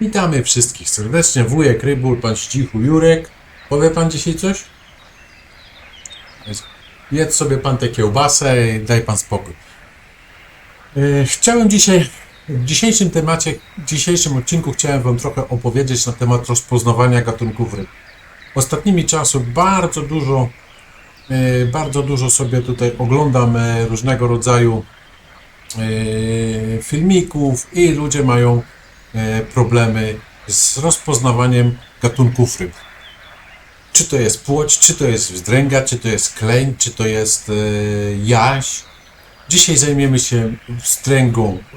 Witamy wszystkich serdecznie. Wujek Rybul, pan Ścichu Jurek. Powie pan dzisiaj coś? Jedz sobie pan tę kiełbasę i daj pan spokój. Chciałem dzisiaj, w dzisiejszym odcinku chciałem wam trochę opowiedzieć na temat rozpoznawania gatunków ryb. Ostatnimi czasy bardzo dużo sobie tutaj oglądam różnego rodzaju filmików i ludzie mają problemy z rozpoznawaniem gatunków ryb. Czy to jest płoć, czy to jest wzdręga, czy to jest kleń, czy to jest jaś. Dzisiaj zajmiemy się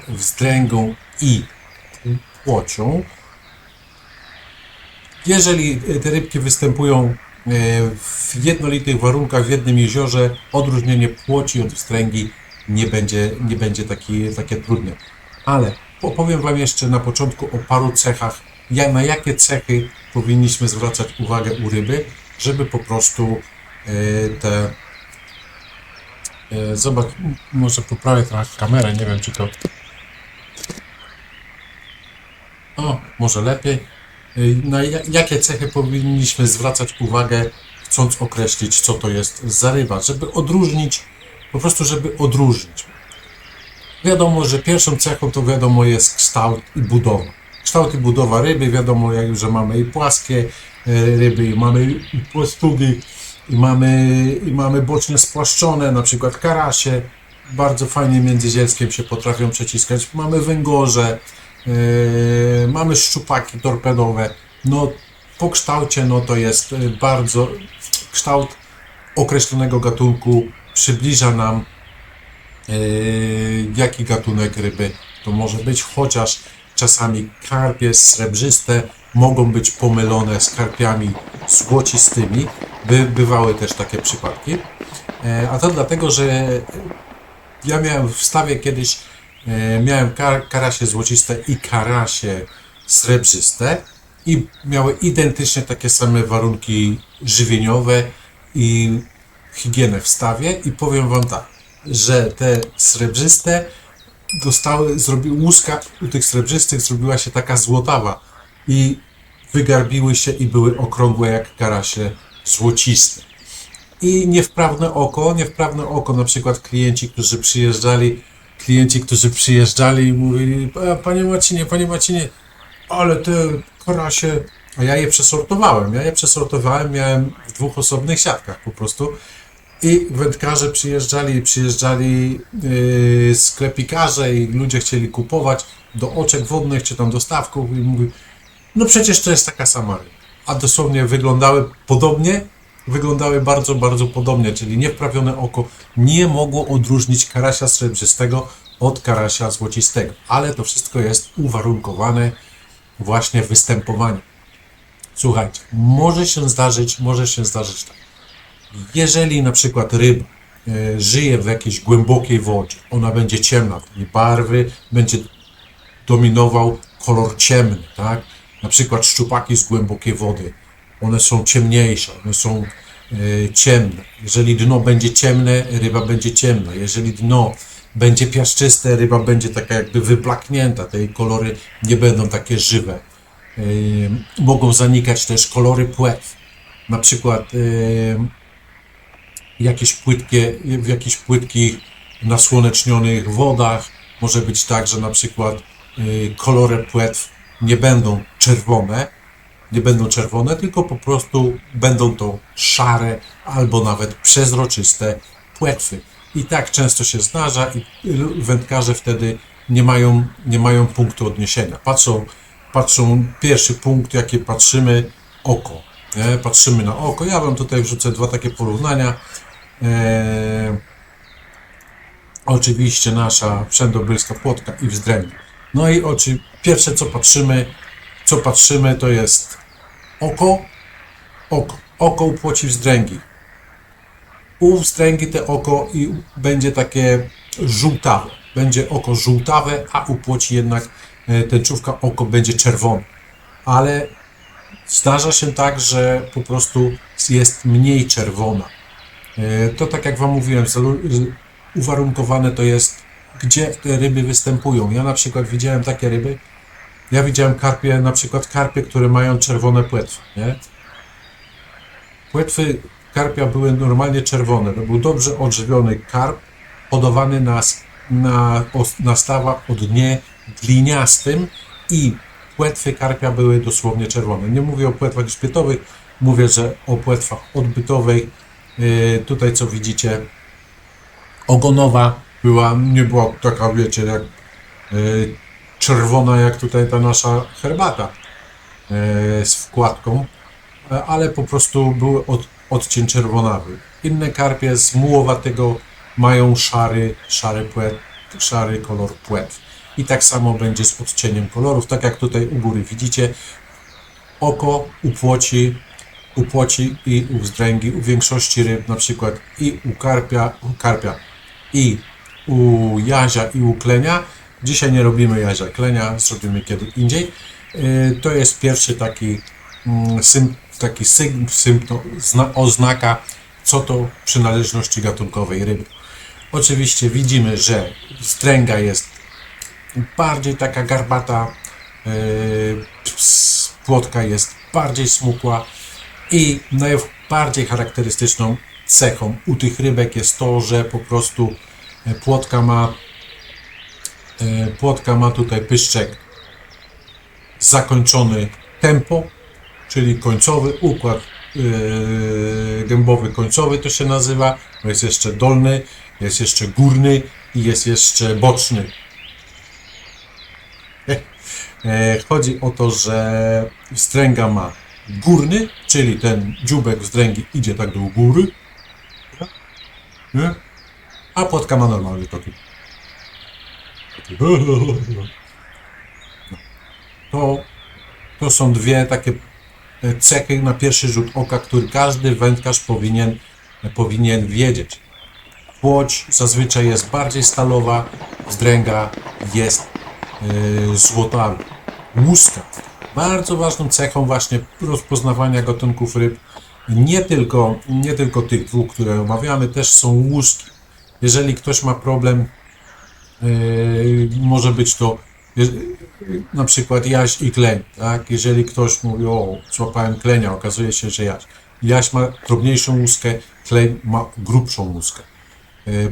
wzdręgą i płocią. Jeżeli te rybki występują w jednolitych warunkach w jednym jeziorze, odróżnienie płoci od wzdręgi nie będzie takie trudne. Ale opowiem wam jeszcze na początku o paru cechach, na jakie cechy powinniśmy zwracać uwagę u ryby, żeby po prostu zobacz, może poprawię trochę kamerę, nie wiem czy to... O, może lepiej. Na jakie cechy powinniśmy zwracać uwagę, chcąc określić, co to jest za ryba, żeby odróżnić, po prostu żeby odróżnić. Wiadomo, że pierwszą cechą to wiadomo jest kształt i budowa. Kształt i budowa ryby, wiadomo, że mamy i płaskie ryby, i mamy i płastugi, i mamy bocznie spłaszczone, na przykład karasie, bardzo fajnie między zielskiem się potrafią przeciskać. Mamy węgorze, mamy szczupaki torpedowe. No, po kształcie, no to jest bardzo, kształt określonego gatunku przybliża nam jaki gatunek ryby to może być, chociaż czasami karpie srebrzyste mogą być pomylone z karpiami złocistymi. Bywały też takie przypadki. A to dlatego, że ja miałem w stawie kiedyś karasie złociste i karasie srebrzyste i miały identycznie takie same warunki żywieniowe i higienę w stawie i powiem wam tak, że te srebrzyste łuska u tych srebrzystych zrobiła się taka złotawa i wygarbiły się i były okrągłe jak karasie złociste. I niewprawne oko, na przykład klienci, którzy przyjeżdżali i mówili: Panie Marcinie, ale te karasie, a ja je przesortowałem, miałem w dwóch osobnych siatkach po prostu. I wędkarze przyjeżdżali sklepikarze i ludzie chcieli kupować do oczek wodnych czy tam do stawków i mówi: no przecież to jest taka sama ryba. A dosłownie wyglądały bardzo, bardzo podobnie, czyli niewprawione oko nie mogło odróżnić karasia srebrzystego od karasia złocistego. Ale to wszystko jest uwarunkowane właśnie występowaniem. Słuchajcie, może się zdarzyć tak. Jeżeli na przykład ryba żyje w jakiejś głębokiej wodzie, ona będzie ciemna, tej barwy będzie dominował kolor ciemny, tak? Na przykład szczupaki z głębokiej wody, one są ciemniejsze, one są ciemne. Jeżeli dno będzie ciemne, ryba będzie ciemna. Jeżeli dno będzie piaszczyste, ryba będzie taka jakby wyblaknięta, te kolory nie będą takie żywe. Mogą zanikać też kolory płetw. Na przykład w jakichś płytkich, nasłonecznionych wodach może być tak, że na przykład kolory płetw nie będą czerwone, tylko po prostu będą to szare albo nawet przezroczyste płetwy. I tak często się zdarza i wędkarze wtedy nie mają punktu odniesienia. Patrzą, pierwszy punkt, jaki patrzymy, oko. Nie? Patrzymy na oko. Ja wam tutaj wrzucę dwa takie porównania. Oczywiście nasza wszędobylska płotka i wzdręgi. No i pierwsze co patrzymy to jest oko u płoci wzdręgi. U wzdręgi te oko i będzie takie żółtawe. Będzie oko żółtawe, a u płoci jednak tęczówka oko będzie czerwone. Ale zdarza się tak, że po prostu jest mniej czerwona. To tak jak wam mówiłem, uwarunkowane to jest, gdzie te ryby występują. Ja na przykład widziałem takie ryby, Ja widziałem karpie, na przykład karpie, które mają czerwone płetwy, nie? Płetwy karpia były normalnie czerwone. To był dobrze odżywiony karp, hodowany na stawach o dnie gliniastym i płetwy karpia były dosłownie czerwone. Nie mówię o płetwach grzbietowych, mówię, że o płetwach odbytowych. Tutaj co widzicie, ogonowa nie była taka, wiecie, jak czerwona jak tutaj ta nasza herbata z wkładką, ale po prostu były odcień czerwonawy. Inne karpie z mułowatego mają szary kolor płetw. I tak samo będzie z odcieniem kolorów, tak jak tutaj u góry widzicie, oko u płoci i u wzdręgi, u większości ryb, na przykład i u karpia i u jazia i u klenia. Dzisiaj nie robimy jazia, klenia, zrobimy kiedy indziej. To jest pierwszy oznaka, co to przynależności gatunkowej ryby. Oczywiście widzimy, że wzdręga jest bardziej taka garbata, płotka jest bardziej smukła i najbardziej charakterystyczną cechą u tych rybek jest to, że po prostu płotka ma tutaj pyszczek zakończony tempo, czyli końcowy, układ gębowy końcowy to się nazywa, jest jeszcze dolny, jest jeszcze górny i jest jeszcze boczny. Chodzi o to, że wzdręga ma górny, czyli ten dzióbek wzdręgi idzie tak do góry, nie? A płotka ma normalny taki. To są dwie takie cechy na pierwszy rzut oka, który każdy wędkarz powinien wiedzieć. Płoć zazwyczaj jest bardziej stalowa, wzdręga jest złotawa. Łuska. Bardzo ważną cechą właśnie rozpoznawania gatunków ryb, nie tylko tych dwóch, które omawiamy, też są łuski. Jeżeli ktoś ma problem, może być to na przykład jaś i kleń, tak? Jeżeli ktoś mówi, o, złapałem klenia, okazuje się, że jaś ma drobniejszą łuskę, kleń ma grubszą łuskę.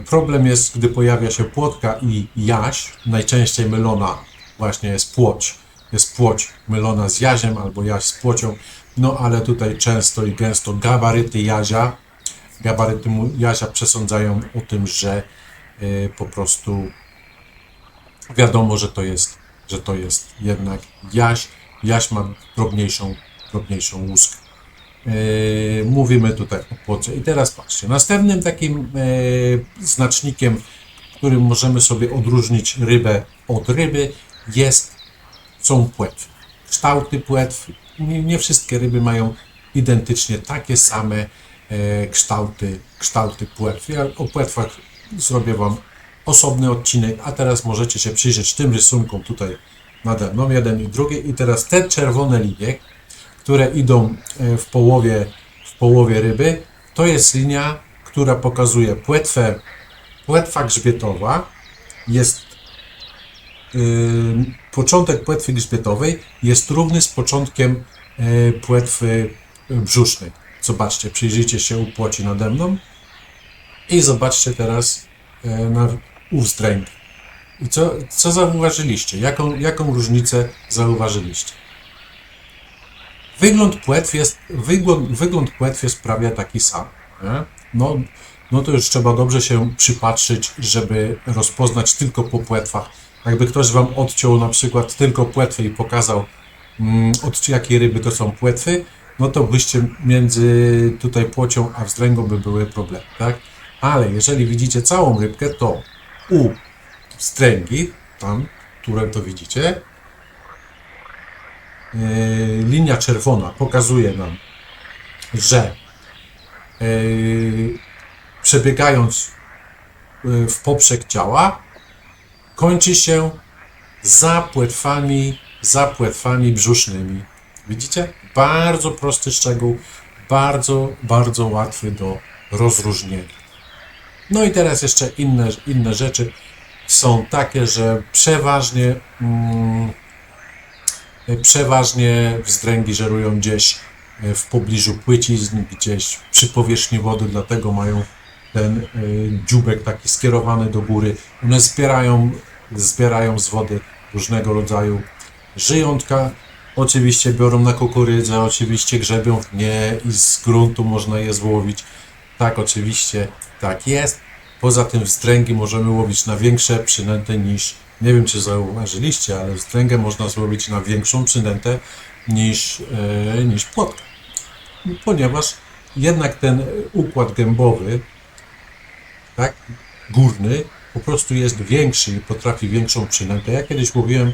Problem jest, gdy pojawia się płotka i jaś, najczęściej mylona właśnie jest płoć mylona z jaziem albo jaś z płocią, no ale tutaj często i gęsto gabaryty jazia przesądzają o tym, że po prostu wiadomo, że to jest jednak jaś ma drobniejszą łuskę. Mówimy tutaj o płocie. I teraz patrzcie, następnym takim znacznikiem, którym możemy sobie odróżnić rybę od ryby, są płetwy. Kształty płetw. Nie wszystkie ryby mają identycznie takie same kształty płetw. Ja o płetwach zrobię Wam osobny odcinek, a teraz możecie się przyjrzeć tym rysunkom tutaj nade mną, jeden i drugi. I teraz te czerwone linie, które idą w połowie ryby, to jest linia, która pokazuje płetwę. Płetwa grzbietowa jest początek płetwy grzbietowej jest równy z początkiem płetwy brzusznej. Zobaczcie, przyjrzyjcie się u płoci nade mną i zobaczcie teraz u wzdręgi. I co zauważyliście? Jaką różnicę zauważyliście? Wygląd płetw jest prawie taki sam. Nie? No to już trzeba dobrze się przypatrzyć, żeby rozpoznać tylko po płetwach. Jakby ktoś Wam odciął na przykład tylko płetwy i pokazał, od jakiej ryby to są płetwy, no to byście między tutaj płocią a wzdręgą by były problemy, tak? Ale jeżeli widzicie całą rybkę, to u wzdręgi, tam, które to widzicie, linia czerwona pokazuje nam, że przebiegając w poprzek ciała, kończy się za płetwami brzusznymi. Widzicie? Bardzo prosty szczegół, bardzo łatwy do rozróżnienia. No i teraz jeszcze inne rzeczy są takie, że przeważnie Przeważnie wzdręgi żerują gdzieś w pobliżu płycizn, gdzieś przy powierzchni wody, dlatego mają ten dzióbek taki skierowany do góry. One zbierają z wody różnego rodzaju żyjątka. Oczywiście biorą na kukurydzę, oczywiście grzebią w dnie i z gruntu można je złowić. Tak, oczywiście, tak jest. Poza tym wzdręgi możemy łowić na większe przynęty niż, nie wiem czy zauważyliście, ale wzdręgę można złowić na większą przynętę niż płotka. Ponieważ jednak ten układ gębowy, tak, górny, po prostu jest większy i potrafi większą przynętę. Ja kiedyś łowiłem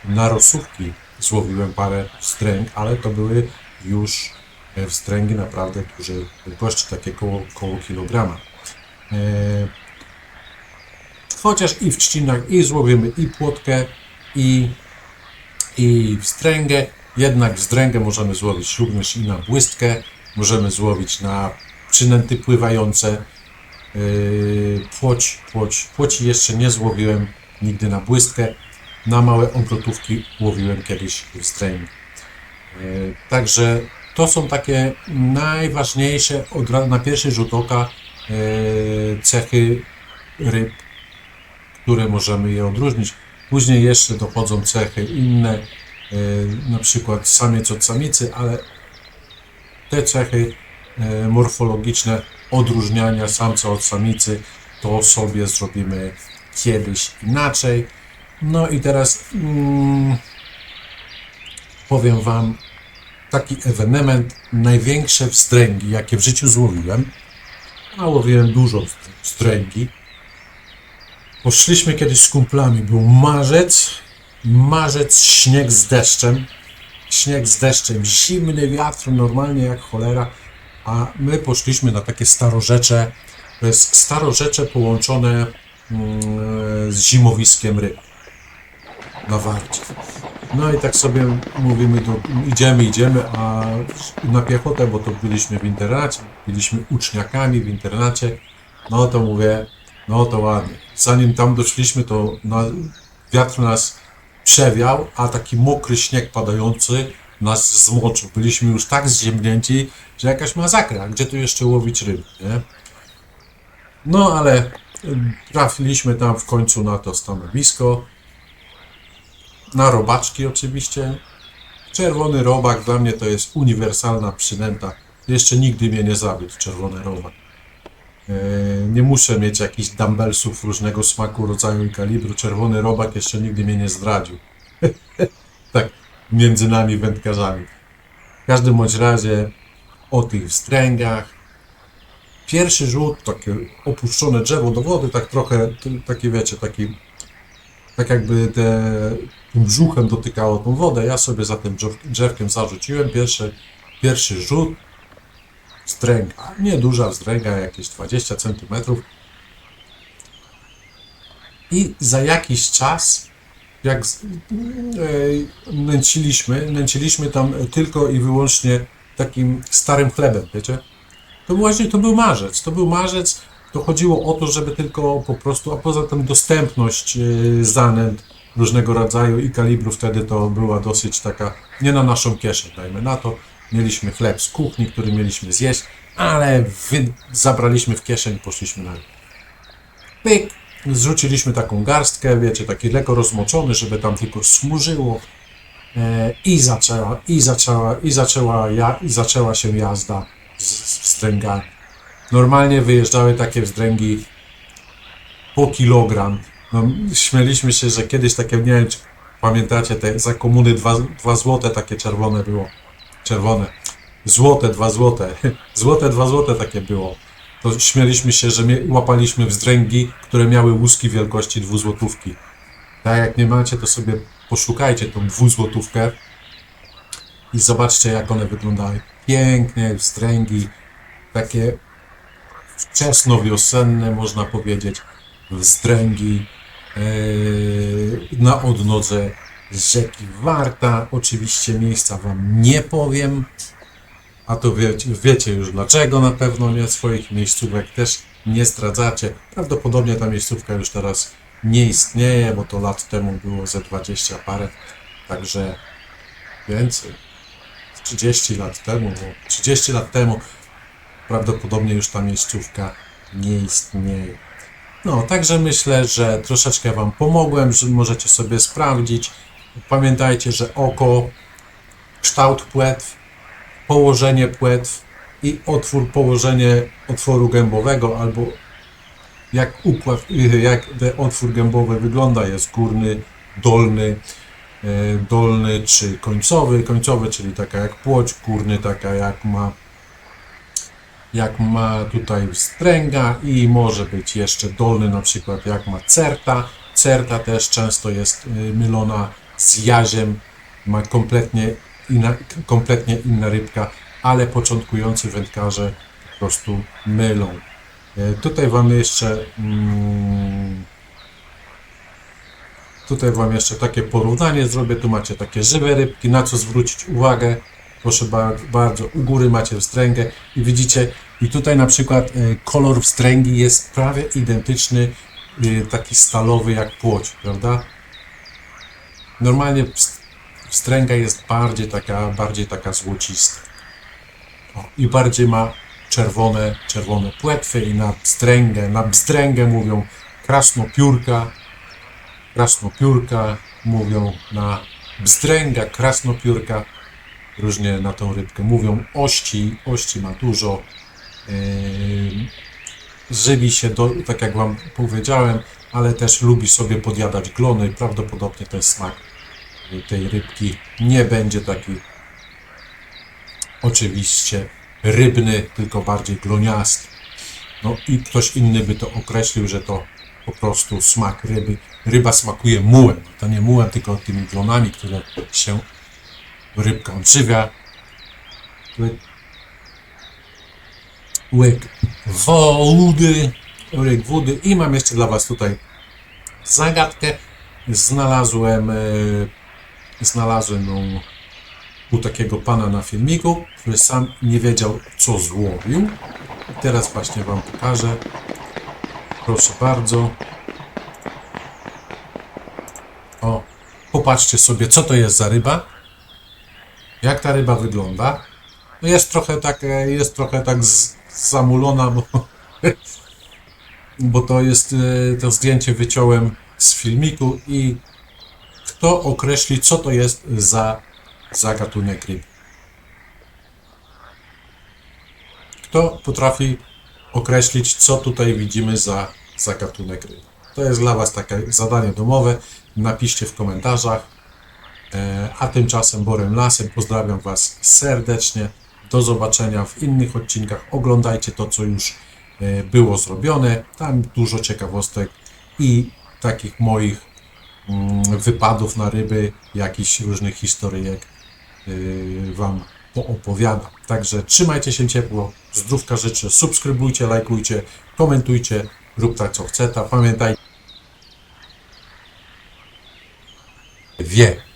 na rosówki, złowiłem parę wzdręg, ale to były już wzdręgi naprawdę dużej wielkości, takie koło kilograma. Chociaż i w trzcinach i złowimy i płotkę, i wzdręgę, jednak wzdręgę możemy złowić również i na błystkę, możemy złowić na przynęty pływające. Płoci jeszcze nie złowiłem nigdy na błystkę. Na małe obrotówki łowiłem kiedyś wzdręgi. Także to są takie najważniejsze na pierwszy rzut oka cechy ryb, które możemy je odróżnić. Później jeszcze dochodzą cechy inne, na przykład samiec od samicy, ale te cechy morfologiczne odróżniania samca od samicy to sobie zrobimy kiedyś inaczej. No i teraz powiem Wam taki ewenement, największe wzdręgi, jakie w życiu złowiłem, a łowiłem dużo wzdręgi. Poszliśmy kiedyś z kumplami, był marzec, śnieg z deszczem, zimny wiatr, normalnie jak cholera, a my poszliśmy na takie starorzecze, to jest starorzecze połączone z zimowiskiem ryb na Warcie. No i tak sobie mówimy, idziemy, a na piechotę, bo to byliśmy w internacie, byliśmy uczniakami w internacie, no to mówię, no to ładnie. Zanim tam doszliśmy, to wiatr nas przewiał, a taki mokry śnieg padający nas zmoczył. Byliśmy już tak zziemnięci, że jakaś masakra. Gdzie tu jeszcze łowić ryby, nie? No ale trafiliśmy tam w końcu na to stanowisko. Na robaczki oczywiście. Czerwony robak dla mnie to jest uniwersalna przynęta. Jeszcze nigdy mnie nie zawiódł czerwony robak. Nie muszę mieć jakichś dumbbellsów różnego smaku, rodzaju i kalibru. Czerwony robak jeszcze nigdy mnie nie zdradził. Tak, między nami wędkarzami. W każdym bądź razie o tych wzdręgach. Pierwszy rzut, takie opuszczone drzewo do wody, tak trochę, taki wiecie, tak jakby tym brzuchem dotykało tą wodę. Ja sobie za tym drzewkiem zarzuciłem pierwszy rzut. Wzdręga, nieduża wzdręga, jakieś 20 cm. I za jakiś czas, jak nęciliśmy tam tylko i wyłącznie takim starym chlebem, wiecie? To był marzec, to chodziło o to, żeby tylko po prostu, a poza tym dostępność zanęt różnego rodzaju i kalibru wtedy to była dosyć taka, nie na naszą kieszeń, dajmy na to. Mieliśmy chleb z kuchni, który mieliśmy zjeść, ale zabraliśmy w kieszeń, poszliśmy na pyk, zrzuciliśmy taką garstkę, wiecie, taki lekko rozmoczony, żeby tam tylko smurzyło i zaczęła się jazda z wzdręgami. Normalnie wyjeżdżały takie wzdręgi po kilogram. No, śmieliśmy się, że kiedyś takie, nie wiem, czy pamiętacie, te za komuny 2 złote takie czerwone było. Złote 2 złote. Złote 2 złote takie było. To śmieliśmy się, że łapaliśmy wzdręgi, które miały łuski wielkości 2 złotówki. Tak jak nie macie, to sobie poszukajcie tą 2 złotówkę i zobaczcie, jak one wyglądały. Pięknie, wzdręgi, takie wczesnowiosenne, można powiedzieć, wzdręgi na odnodze rzeki Warta. Oczywiście miejsca Wam nie powiem, a to wiecie już dlaczego na pewno, nie, swoich miejscówek też nie zdradzacie. Prawdopodobnie ta miejscówka już teraz nie istnieje, bo to lat temu było ze 20 parę, także więcej. 30 lat temu, bo 30 lat temu prawdopodobnie już ta miejscówka nie istnieje. No, także myślę, że troszeczkę Wam pomogłem, że możecie sobie sprawdzić. Pamiętajcie, że oko, kształt płetw, położenie płetw i położenie otworu gębowego, albo jak ten otwór gębowy wygląda, jest górny, dolny czy końcowy. Końcowy, czyli taka jak płoć, górny taka jak ma tutaj wstręga, i może być jeszcze dolny, na przykład jak ma certa. Certa też często jest mylona z jaziem, ma kompletnie inna rybka, ale początkujący wędkarze po prostu mylą. Tutaj Wam jeszcze takie porównanie zrobię. Tu macie takie żywe rybki, na co zwrócić uwagę. Proszę bardzo, u góry macie wstręgę i widzicie, i tutaj na przykład kolor wstręgi jest prawie identyczny, taki stalowy jak płoć, prawda? Normalnie wstręga jest bardziej taka złocista. O, i bardziej ma czerwone płetwy, i na bzdręgę mówią krasnopiórka, mówią na bzdręga, krasnopiórka, różnie na tą rybkę mówią. Ości ma dużo, żywi się, tak jak Wam powiedziałem, ale też lubi sobie podjadać glony. Prawdopodobnie ten smak tej rybki nie będzie taki oczywiście rybny, tylko bardziej gloniasty. No i ktoś inny by to określił, że to po prostu smak ryby. Ryba smakuje mułem. To nie mułem, tylko tymi glonami, które się rybka odżywia. Łyk wody. I mam jeszcze dla Was tutaj zagadkę. Znalazłem ją u takiego pana na filmiku, który sam nie wiedział, co złowił. I teraz właśnie Wam pokażę. Proszę bardzo. O, popatrzcie sobie, co to jest za ryba. Jak ta ryba wygląda. No jest trochę tak zamulona, bo to zdjęcie wyciąłem z filmiku, i kto określi, co to jest za gatunek ryb? Kto potrafi określić, co tutaj widzimy za gatunek ryb? To jest dla Was takie zadanie domowe. Napiszcie w komentarzach. A tymczasem Borem Lasem pozdrawiam Was serdecznie. Do zobaczenia w innych odcinkach. Oglądajcie to, co już było zrobione. Tam dużo ciekawostek i takich moich wypadów na ryby, jakichś różnych historyjek Wam poopowiadam. Także trzymajcie się ciepło, zdrówka życzę, subskrybujcie, lajkujcie, komentujcie, rób tak, co chce. Pamiętajcie, wie.